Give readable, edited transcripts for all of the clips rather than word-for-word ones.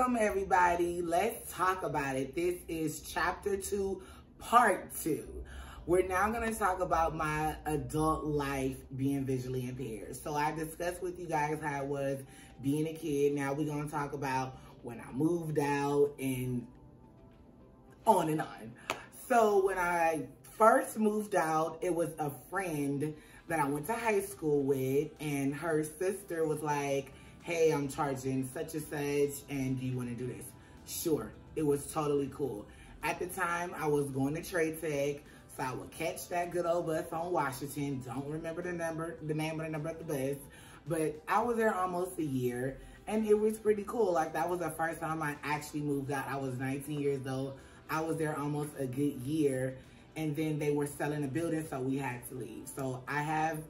Welcome everybody. Let's talk about it. This is chapter 2, part 2. We're now going to talk about my adult life being visually impaired. So I discussed with you guys how it was being a kid. Now we're going to talk about when I moved out and on and on. So when I first moved out, it was a friend that I went to high school with, and her sister was like, hey, I'm charging such and such, and do you want to do this? Sure. It was totally cool. At the time, I was going to Trade Tech, so I would catch that good old bus on Washington. Don't remember the name of the number of the bus, but I was there almost a year, and it was pretty cool. Like, that was the first time I actually moved out. I was 19 years old. I was there almost a good year, and then they were selling the building, so we had to leave. So I have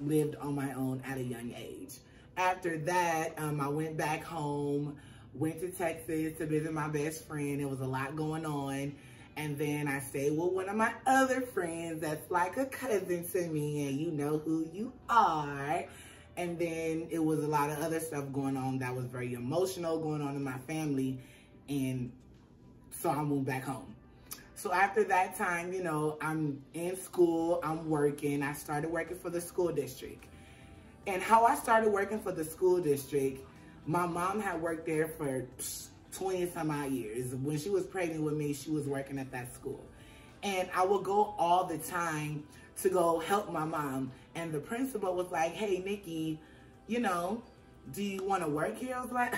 lived on my own at a young age. After that, I went back home, went to Texas to visit my best friend. There was a lot going on. And then I stayed with one of my other friends that's like a cousin to me, and you know who you are. And then it was a lot of other stuff going on that was very emotional going on in my family. And so I moved back home. So after that time, you know, I'm in school, I'm working. I started working for the school district. And how I started working for the school district, my mom had worked there for 20 some odd years. When she was pregnant with me, she was working at that school. And I would go all the time to go help my mom. And the principal was like, hey, Nikki, you know, do you want to work here? I was like,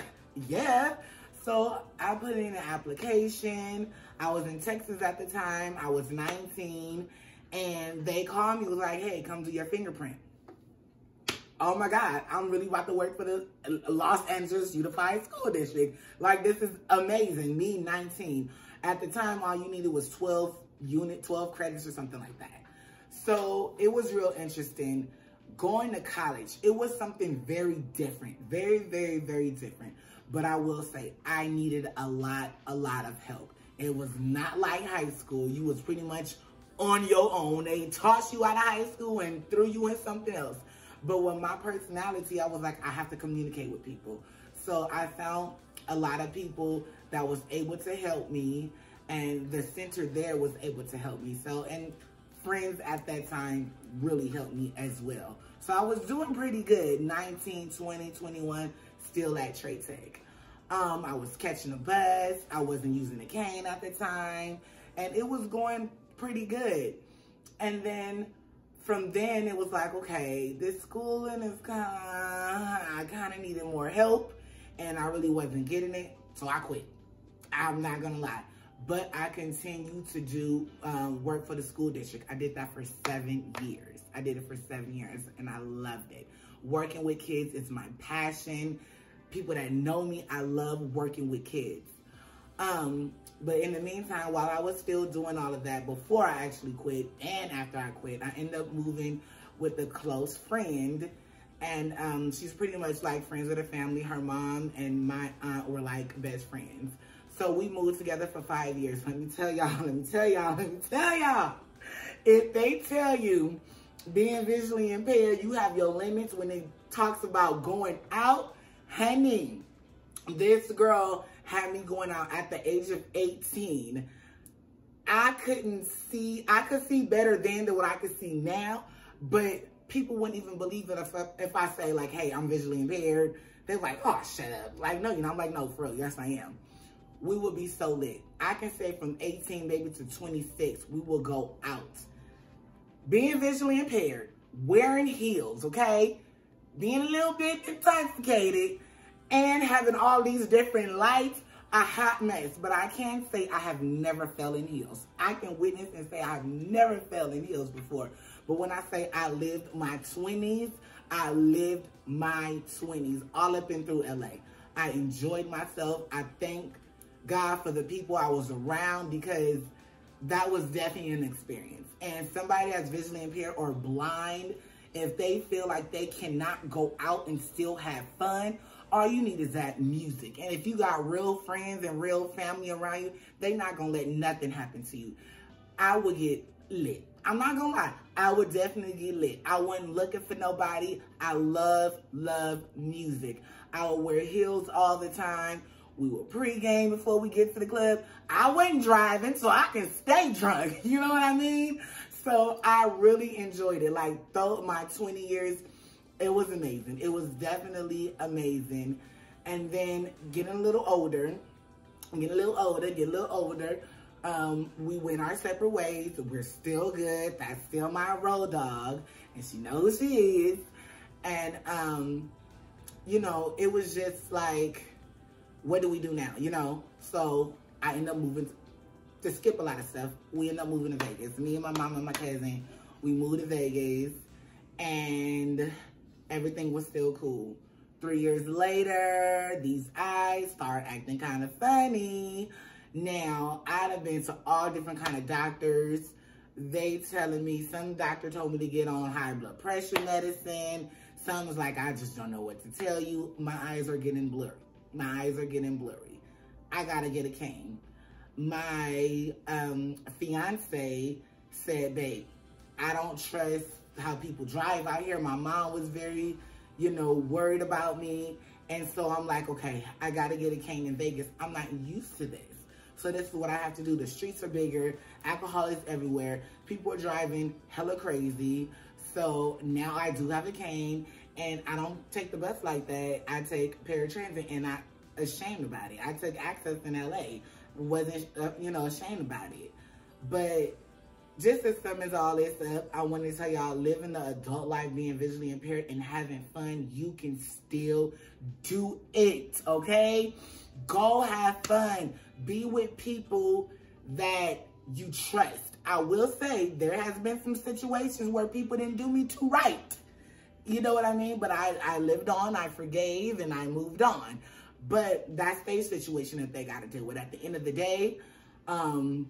yeah. So I put in an application. I was in Texas at the time. I was 19. And they called me, was like, hey, come do your fingerprint. Oh my God, I'm really about to work for the Los Angeles Unified School District. Like, this is amazing. Me, 19. At the time, all you needed was 12 credits or something like that. So it was real interesting. Going to college, it was something very different. Very, very, very different. But I will say, I needed a lot of help. It was not like high school. You was pretty much on your own. They tossed you out of high school and threw you in something else. But with my personality, I was like, I have to communicate with people. So I found a lot of people that was able to help me, and the center there was able to help me. So, and friends at that time really helped me as well. So I was doing pretty good, 19, 20, 21, still at Trade Tech. I was catching a bus. I wasn't using a cane at the time, and it was going pretty good. And then from then, it was like, okay, this schooling is I kind of needed more help, and I really wasn't getting it, so I quit. I'm not going to lie. But I continued to do work for the school district. I did that for 7 years. I did it for 7 years, and I loved it. Working with kids is my passion. People that know me, I love working with kids. But in the meantime, while I was still doing all of that, before I actually quit and after I quit, I ended up moving with a close friend. And she's pretty much like friends with her family. Her mom and my aunt were like best friends. So we moved together for 5 years. Let me tell y'all. If they tell you being visually impaired, you have your limits when it talks about going out, honey, this girl had me going out at the age of 18. I could see better then than what I could see now, but people wouldn't even believe it if I say like, hey, I'm visually impaired. They're like, oh, shut up. Like, no, you know, I'm like, no, for real, yes, I am. We would be so lit. I can say from 18 maybe to 26, we will go out. Being visually impaired, wearing heels, okay? Being a little bit intoxicated, and having all these different lights, a hot mess. But I can say I have never fell in heels. I can witness and say I've never fell in heels before. But when I say I lived my 20s, I lived my 20s all up and through LA. I enjoyed myself. I thank God for the people I was around, because that was definitely an experience. And somebody that's visually impaired or blind, if they feel like they cannot go out and still have fun, all you need is that music. And if you got real friends and real family around you, they not gonna let nothing happen to you. I would get lit. I'm not gonna lie. I would definitely get lit. I wasn't looking for nobody. I love music. I would wear heels all the time. We will pregame before we get to the club. I wasn't driving, so I can stay drunk. You know what I mean? So I really enjoyed it. Like, though my 20 years, it was amazing. It was definitely amazing. And then getting a little older, we went our separate ways. We're still good. That's still my road dog, and she knows she is. And, you know, it was just like, what do we do now, you know? So I ended up moving, to skip a lot of stuff, we ended up moving to Vegas. Me and my mom and my cousin, we moved to Vegas, and everything was still cool. 3 years later, these eyes start acting kind of funny. Now, I've been to all different kind of doctors. They telling me, some doctor told me to get on high blood pressure medicine. Some was like, I just don't know what to tell you. My eyes are getting blurry. My eyes are getting blurry. I gotta get a cane. My fiance said, babe, I don't trust how people drive out here. My mom was very, you know, worried about me. And so I'm like, okay, I gotta get a cane in Vegas. I'm not used to this. So this is what I have to do. The streets are bigger. Alcohol is everywhere. People are driving hella crazy. So now I do have a cane, and I don't take the bus like that. I take paratransit, and I'm ashamed about it. I took Access in LA. Wasn't, you know, ashamed about it. But just to sum all this up, I want to tell y'all, living the adult life, being visually impaired and having fun, you can still do it, okay? Go have fun. Be with people that you trust. I will say there has been some situations where people didn't do me too right. You know what I mean? But I lived on, I forgave, and I moved on. But that's their situation that they got to deal with. At the end of the day, I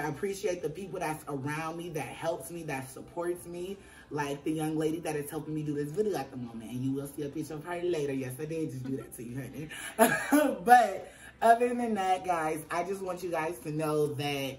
appreciate the people that's around me, that helps me, that supports me. Like the young lady that is helping me do this video at the moment. And you will see a picture of her later. Yes, I did just do that to you, honey. But other than that, guys, I just want you guys to know that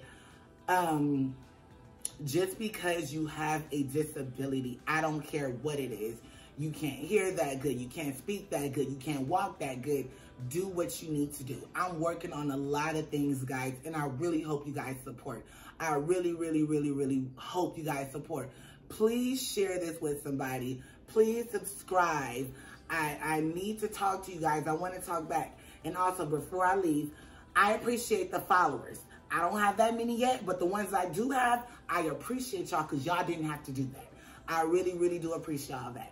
just because you have a disability, I don't care what it is. You can't hear that good. You can't speak that good. You can't walk that good. Do what you need to do. I'm working on a lot of things, guys, and I really hope you guys support. I really, really, really, really hope you guys support. Please share this with somebody. Please subscribe. I need to talk to you guys. I want to talk back. And also, before I leave, I appreciate the followers. I don't have that many yet, but the ones I do have, I appreciate y'all because y'all didn't have to do that. I really, really do appreciate all that.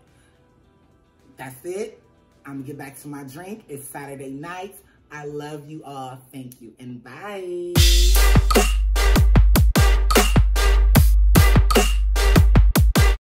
That's it. I'm going to get back to my drink. It's Saturday night. I love you all. Thank you. And bye.